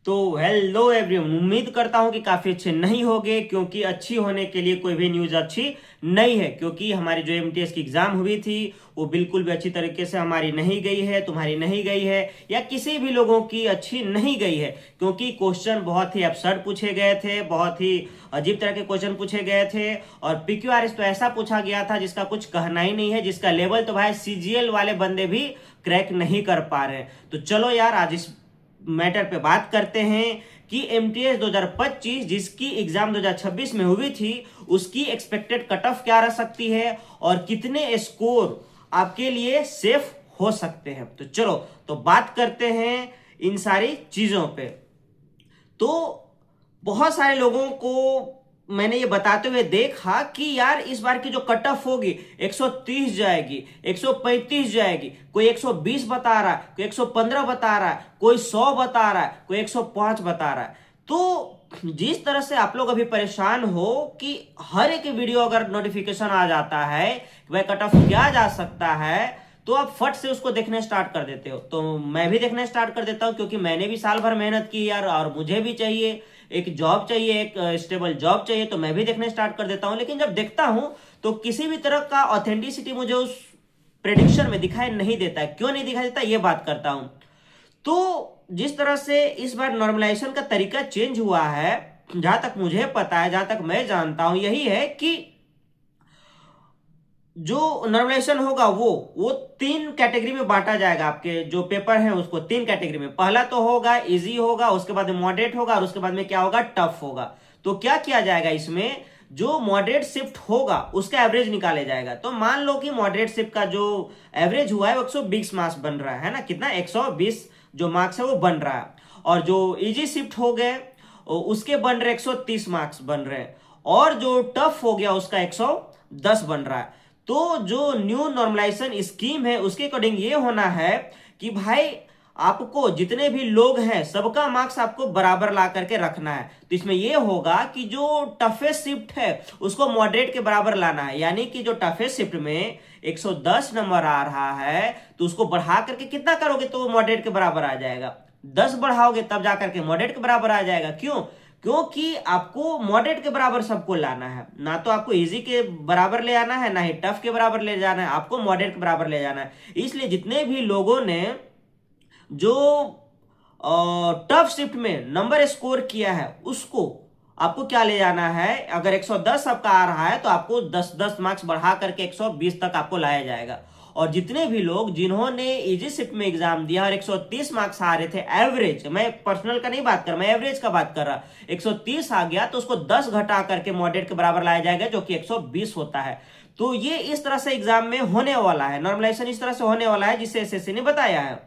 तो hello everyone, उम्मीद करता हूं कि काफी अच्छे नहीं होंगे, क्योंकि अच्छी होने के लिए कोई भी न्यूज अच्छी नहीं है। क्योंकि हमारी जो एमटीएस की एग्जाम हुई थी वो बिल्कुल भी अच्छी तरीके से हमारी नहीं गई है, तुम्हारी नहीं गई है, या किसी भी लोगों की अच्छी नहीं गई है। क्योंकि क्वेश्चन बहुत ही अपसर्ड पूछे गए थे, बहुत ही अजीब तरह के क्वेश्चन पूछे गए थे, और पीक्यूआरएस तो ऐसा पूछा गया था जिसका कुछ कहना ही नहीं है, जिसका लेवल तो भाई सीजीएल वाले बंदे भी क्रैक नहीं कर पा रहे हैं। तो चलो यार, आज इस मैटर पे बात करते हैं कि एमटीएस 2025 जिसकी एग्जाम 2026 में हुई थी, उसकी एक्सपेक्टेड कट ऑफ क्या रह सकती है और कितने स्कोर आपके लिए सेफ हो सकते हैं। तो चलो तो बात करते हैं इन सारी चीजों पे। तो बहुत सारे लोगों को मैंने ये बताते हुए देखा कि यार इस बार की जो कट ऑफ होगी 130 जाएगी, 135 जाएगी, कोई 120 बता रहा है, कोई 115 बता रहा है, कोई 100 बता रहा है, कोई 105 बता रहा है। तो जिस तरह से आप लोग अभी परेशान हो कि हर एक वीडियो अगर नोटिफिकेशन आ जाता है कि भाई कट ऑफ क्या जा सकता है, तो आप फट से उसको देखने स्टार्ट कर देते हो। तो मैं भी देखने स्टार्ट कर देता हूं, क्योंकि मैंने भी साल भर मेहनत की यार, और मुझे भी चाहिए एक जॉब, चाहिए एक स्टेबल जॉब चाहिए, तो मैं भी देखने स्टार्ट कर देता हूं। लेकिन जब देखता हूं तो किसी भी तरह का ऑथेंटिसिटी मुझे उस प्रेडिक्शन में दिखाई नहीं देता है। क्यों नहीं दिखाई देता, ये बात करता हूं। तो जिस तरह से इस बार नॉर्मलाइजेशन का तरीका चेंज हुआ है, जहां तक मुझे पता है, जहां तक मैं जानता हूं, यही है कि जो नॉर्मलाइजेशन होगा वो तीन कैटेगरी में बांटा जाएगा। आपके जो पेपर हैं उसको तीन कैटेगरी में, पहला तो होगा इजी होगा, उसके बाद में मॉडरेट होगा, और उसके बाद में क्या होगा, टफ होगा। तो क्या किया जाएगा इसमें, जो मॉडरेट शिफ्ट होगा उसका एवरेज निकाले जाएगा। तो मान लो कि मॉडरेट शिफ्ट का जो एवरेज हुआ है वो 120 मार्क्स बन रहा है ना, कितना 120 जो मार्क्स है वो बन रहा है। और जो इजी शिफ्ट हो गए उसके बन रहे 130 मार्क्स बन रहे हैं, और जो टफ हो गया उसका 110 बन रहा है। तो जो न्यू नॉर्मलाइजेशन स्कीम है उसके अकॉर्डिंग ये होना है कि भाई आपको जितने भी लोग हैं सबका मार्क्स आपको बराबर ला करके रखना है। तो इसमें यह होगा कि जो टफेस्ट शिफ्ट है उसको मॉडरेट के बराबर लाना है। यानी कि जो टफेस्ट शिफ्ट में 110 नंबर आ रहा है तो उसको बढ़ा करके कितना करोगे तो वो मॉडरेट के बराबर आ जाएगा। 10 बढ़ाओगे तब जाकर के मॉडरेट के बराबर आ जाएगा। क्यों? क्योंकि आपको मॉडरेट के बराबर सबको लाना है, ना तो आपको इजी के बराबर ले आना है, ना ही टफ के बराबर ले जाना है, आपको मॉडरेट के बराबर ले जाना है। इसलिए जितने भी लोगों ने जो टफ शिफ्ट में नंबर स्कोर किया है उसको आपको क्या ले जाना है, अगर 110 आपका आ रहा है तो आपको 10-10 मार्क्स बढ़ा करके 120 तक आपको लाया जाएगा। और जितने भी लोग जिन्होंने इजी शिफ्ट में एग्जाम दिया और 130 मार्क्स आ रहे थे एवरेज, मैं पर्सनल का नहीं बात कर रहा, मैं एवरेज का बात कर रहा, 130 आ गया तो उसको 10 घटा करके मॉडरेट के बराबर लाया जाएगा, जो कि 120 होता है। तो ये इस तरह से एग्जाम में होने वाला है, नॉर्मलाइजेशन इस तरह से होने वाला है जिसे एसएससी ने बताया है।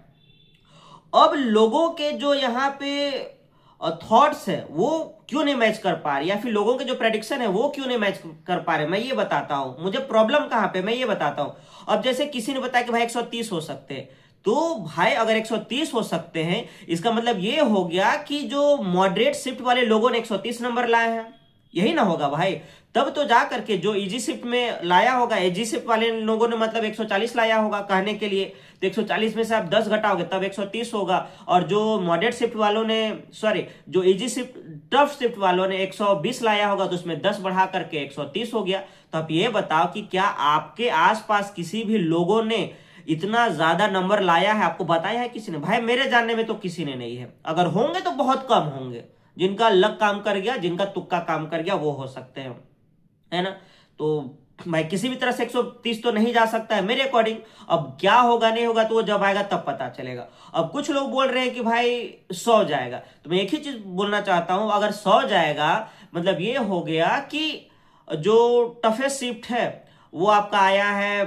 अब लोगों के जो यहाँ पे थॉट्स है वो क्यों नहीं मैच कर पा रहे, या फिर लोगों के जो प्रेडिक्शन है वो क्यों नहीं मैच कर पा रहे, मैं ये बताता हूं। मुझे प्रॉब्लम कहां पे, मैं ये बताता हूं। अब जैसे किसी ने बताया कि भाई 130 हो सकते हैं, तो भाई अगर 130 हो सकते हैं इसका मतलब ये हो गया कि जो मॉडरेट शिफ्ट वाले लोगों ने 130 नंबर लाए हैं, यही ना होगा भाई। तब तो जा करके जो इजी शिफ्ट में लाया होगा, इजी शिफ्ट वाले लोगों ने मतलब 140 लाया होगा कहने के लिए, तो 140 में से आप 10 घटाओगे तब 130 होगा। और जो मॉडरेट शिफ्ट वालों ने, सॉरी, जो इजी शिफ्ट टफ शिफ्ट वालों ने 120 लाया होगा तो उसमें 10 बढ़ा करके 130 हो गया। तो आप ये बताओ कि क्या आपके आसपास किसी भी लोगों ने इतना ज्यादा नंबर लाया है, आपको बताया है किसी ने? भाई मेरे जानने में तो किसी ने नहीं है। अगर होंगे तो बहुत कम होंगे, जिनका लक काम कर गया, जिनका तुक्का काम कर गया वो हो सकते हैं, है ना। तो भाई किसी भी तरह से 130 तो नहीं जा सकता है मेरे अकॉर्डिंग। अब क्या होगा नहीं होगा तो वो जब आएगा तब पता चलेगा। अब कुछ लोग बोल रहे हैं कि भाई 100 जाएगा, तो मैं एक ही चीज बोलना चाहता हूं, अगर 100 जाएगा मतलब ये हो गया कि जो टफेस्ट शिफ्ट है वो आपका आया है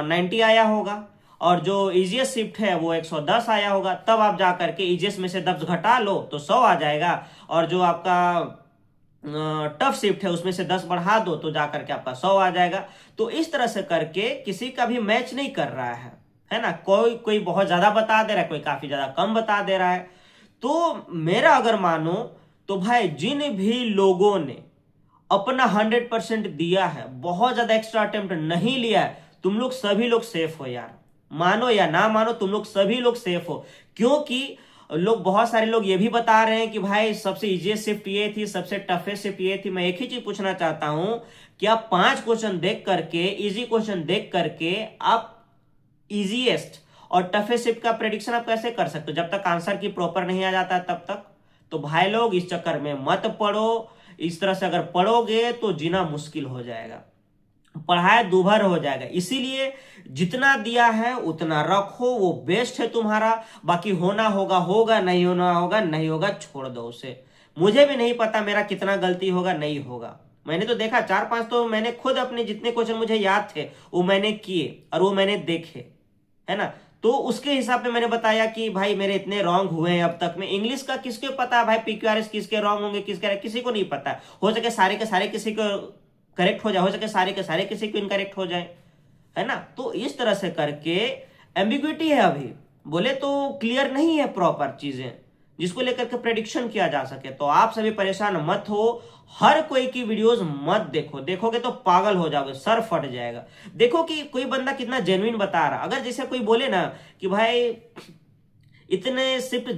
90 आया होगा, और जो इजीएस्ट शिफ्ट है वो 110 आया होगा, तब आप जाकर के इजीएस्ट में से 10 घटा लो तो 100 आ जाएगा, और जो आपका टफ शिफ्ट है उसमें से 10 बढ़ा दो तो जाकर के आपका 100 आ जाएगा। तो इस तरह से करके किसी का भी मैच नहीं कर रहा है ना। कोई बहुत ज्यादा बता दे रहा है, कोई काफी ज्यादा कम बता दे रहा है। तो मेरा अगर मानो तो भाई जिन भी लोगों ने अपना 100% दिया है, बहुत ज्यादा एक्स्ट्रा अटेम्प्ट नहीं लिया है, तुम लोग सभी लोग सेफ हो यार, मानो या ना मानो, तुम लोग सभी लोग सेफ हो। क्योंकि लोग, बहुत सारे लोग ये भी बता रहे हैं कि भाई सबसे इजीएस्ट शिफ्ट ये थी, सबसे टफेस्ट शिफ्ट ये थी। मैं एक ही चीज पूछना चाहता हूं कि आप 5 क्वेश्चन देख करके, इजी क्वेश्चन देख करके आप इजीएस्ट और टफेस्ट शिफ्ट का प्रेडिक्शन आप कैसे कर सकते हो जब तक आंसर की प्रॉपर नहीं आ जाता है तब तक। तो भाई लोग इस चक्कर में मत पढ़ो। इस तरह से अगर पढ़ोगे तो जीना मुश्किल हो जाएगा, पढ़ाई दूभर हो जाएगा। इसीलिए जितना दिया है उतना रखो, वो बेस्ट है तुम्हारा। बाकी होना होगा होगा, नहीं होना होगा नहीं होगा, छोड़ दो उसे। मुझे भी नहीं पता मेरा कितना गलती होगा नहीं होगा। मैंने तो देखा 4-5 तो मैंने खुद अपने जितने क्वेश्चन मुझे याद थे वो मैंने किए और वो मैंने देखे, है ना। तो उसके हिसाब से मैंने बताया कि भाई मेरे इतने रॉन्ग हुए हैं अब तक में। इंग्लिश का किसके पता है भाई, PQRS किसके रॉन्ग होंगे किसके, किसी को नहीं पता। हो सके सारे के सारे किसी को करेक्ट हो जाए, हो सके सारे के सारे किसी को इनकरेक्ट हो जाए, है ना। तो इस तरह से करके एम्बिग्विटी है, अभी बोले तो क्लियर नहीं है प्रॉपर चीजें जिसको लेकर के प्रेडिक्शन किया जा सके। तो आप सभी परेशान मत हो, हर कोई की वीडियोस मत देखो, देखोगे तो पागल हो जाओगे, सर फट जाएगा। देखो कि कोई बंदा कितना जेन्युइन बता रहा। अगर जैसे कोई बोले ना कि भाई इतने शिफ्ट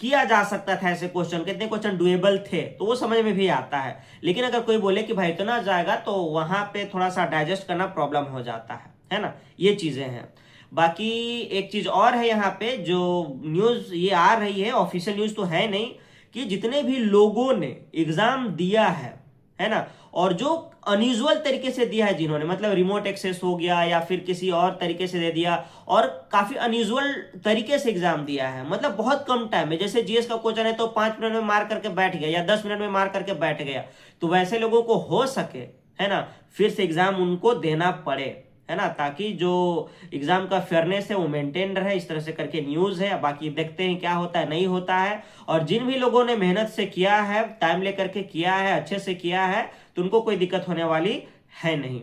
किया जा सकता था ऐसे क्वेश्चन, कितने क्वेश्चन डुएबल थे, तो वो समझ में भी आता है। लेकिन अगर कोई बोले कि भाई इतना जाएगा तो वहां पे थोड़ा सा डाइजेस्ट करना प्रॉब्लम हो जाता है ना। ये चीजें हैं। बाकी एक चीज और है यहाँ पे, जो न्यूज ये आ रही है, ऑफिशियल न्यूज तो है नहीं, कि जितने भी लोगों ने एग्जाम दिया है ना, और जो अनयूजुअल तरीके से दिया है जिन्होंने, मतलब रिमोट एक्सेस हो गया या फिर किसी और तरीके से दे दिया, और काफी अनयूजुअल तरीके से एग्जाम दिया है, मतलब बहुत कम टाइम में। जैसे जीएस का क्वेश्चन है तो 5 मिनट में मार करके बैठ गया या 10 मिनट में मार करके बैठ गया, तो वैसे लोगों को हो सके, है ना, फिर से एग्जाम उनको देना पड़े, है ना, ताकि जो एग्जाम का फेयरनेस है वो मेंटेन रहे। इस तरह से करके न्यूज है। बाकी देखते हैं क्या होता है नहीं होता है। और जिन भी लोगों ने मेहनत से किया है, टाइम लेकर के किया है, अच्छे से किया है, तो उनको कोई दिक्कत होने वाली है नहीं।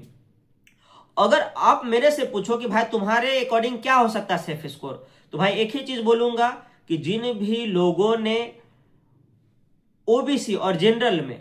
अगर आप मेरे से पूछो कि भाई तुम्हारे अकॉर्डिंग क्या हो सकता है सेफ स्कोर, तो भाई एक ही चीज बोलूंगा कि जिन भी लोगों ने ओबीसी और जनरल में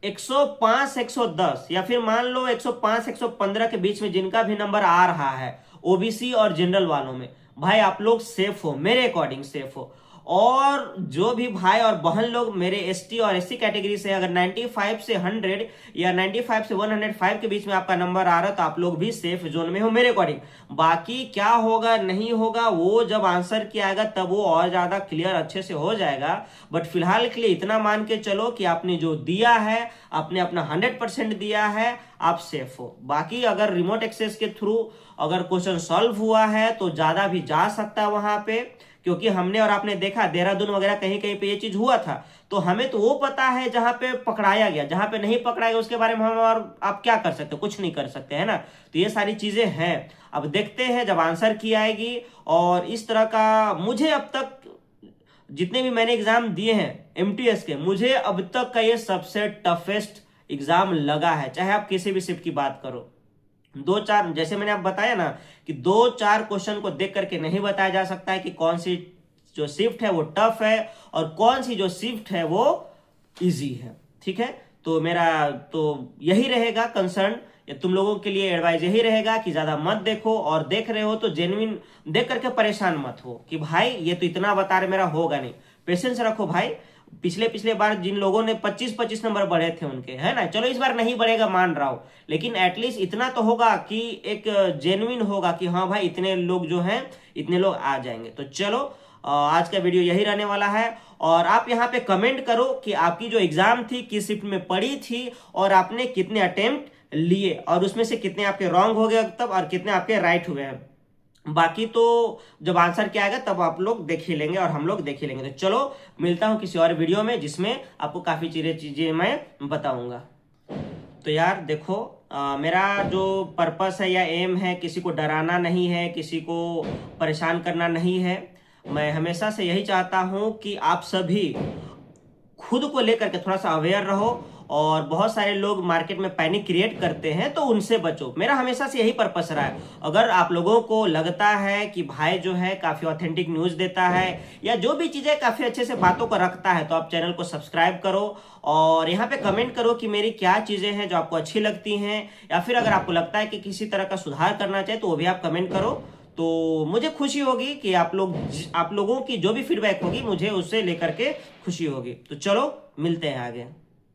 105 110 या फिर मान लो 105 115 के बीच में जिनका भी नंबर आ रहा है ओबीसी और जनरल वालों में, भाई आप लोग सेफ हो, मेरे अकॉर्डिंग सेफ हो। और जो भी भाई और बहन लोग मेरे एसटी और एससी कैटेगरी से अगर 95 से 100 या 95 से 105 के बीच में आपका नंबर आ रहा है तो आप लोग भी सेफ जोन में हो मेरे अकॉर्डिंग। बाकी क्या होगा नहीं होगा वो जब आंसर किया आएगा तब वो और ज्यादा क्लियर अच्छे से हो जाएगा। बट फिलहाल के लिए इतना मान के चलो कि आपने जो दिया है, आपने अपना 100% दिया है, आप सेफ हो। बाकी अगर रिमोट एक्सेस के थ्रू अगर क्वेश्चन सॉल्व हुआ है तो ज्यादा भी जा सकता है वहां पे, क्योंकि हमने और आपने देखा देहरादून वगैरह कहीं कहीं पे ये चीज हुआ था। तो हमें तो वो पता है जहां पे पकड़ाया गया, जहां पे नहीं पकड़ाया गया उसके बारे में हम और आप क्या कर सकते, कुछ नहीं कर सकते, है ना। तो ये सारी चीजें हैं। अब देखते हैं जब आंसर की आएगी। और इस तरह का मुझे अब तक जितने भी मैंने एग्जाम दिए हैं एमटीएस के, मुझे अब तक का ये सबसे टफेस्ट एग्जाम लगा है, चाहे आप किसी भी शिफ्ट की बात करो। 2-4 जैसे मैंने आप बताया ना कि 2-4 क्वेश्चन को देख करके नहीं बताया जा सकता है कि कौन सी जो शिफ्ट है वो टफ है और कौन सी जो शिफ्ट है वो इजी है। ठीक है, तो मेरा तो यही रहेगा कंसर्न, तुम लोगों के लिए एडवाइस यही रहेगा कि ज्यादा मत देखो, और देख रहे हो तो जेन्युइन देख करके परेशान मत हो कि भाई ये तो इतना बता रहे मेरा होगा नहीं। पेशेंस रखो भाई। पिछले बार जिन लोगों ने 25-25 नंबर बढ़े थे उनके, है ना, चलो इस बार नहीं बढ़ेगा मान रहा हूं, लेकिन एटलीस्ट इतना तो होगा कि एक जेन्युइन होगा कि हाँ भाई इतने लोग जो हैं इतने लोग आ जाएंगे। तो चलो आज का वीडियो यही रहने वाला है। और आप यहाँ पे कमेंट करो कि आपकी जो एग्जाम थी किस शिफ्ट में पड़ी थी और आपने कितने अटेम्प्ट लिए और उसमें से कितने आपके रॉन्ग हो गए अब तक और कितने आपके राइट हुए हैं। बाकी तो जब आंसर क्या आएगा तब आप लोग देख ही लेंगे और हम लोग देख ही लेंगे। तो चलो मिलता हूं किसी और वीडियो में जिसमें आपको काफी चीजें मैं बताऊंगा। तो यार देखो मेरा जो पर्पस है या एम है किसी को डराना नहीं है, किसी को परेशान करना नहीं है। मैं हमेशा से यही चाहता हूं कि आप सभी खुद को लेकर के थोड़ा सा अवेयर रहो, और बहुत सारे लोग मार्केट में पैनिक क्रिएट करते हैं तो उनसे बचो। मेरा हमेशा से यही पर्पस रहा है। अगर आप लोगों को लगता है कि भाई जो है काफी ऑथेंटिक न्यूज देता है या जो भी चीजें काफी अच्छे से बातों को रखता है, तो आप चैनल को सब्सक्राइब करो और यहाँ पे कमेंट करो कि मेरी क्या चीजें हैं जो आपको अच्छी लगती हैं, या फिर अगर आपको लगता है कि किसी तरह का सुधार करना चाहिए तो वो भी आप कमेंट करो। तो मुझे खुशी होगी कि आप लोगों की जो भी फीडबैक होगी मुझे उससे लेकर के खुशी होगी। तो चलो मिलते हैं आगे।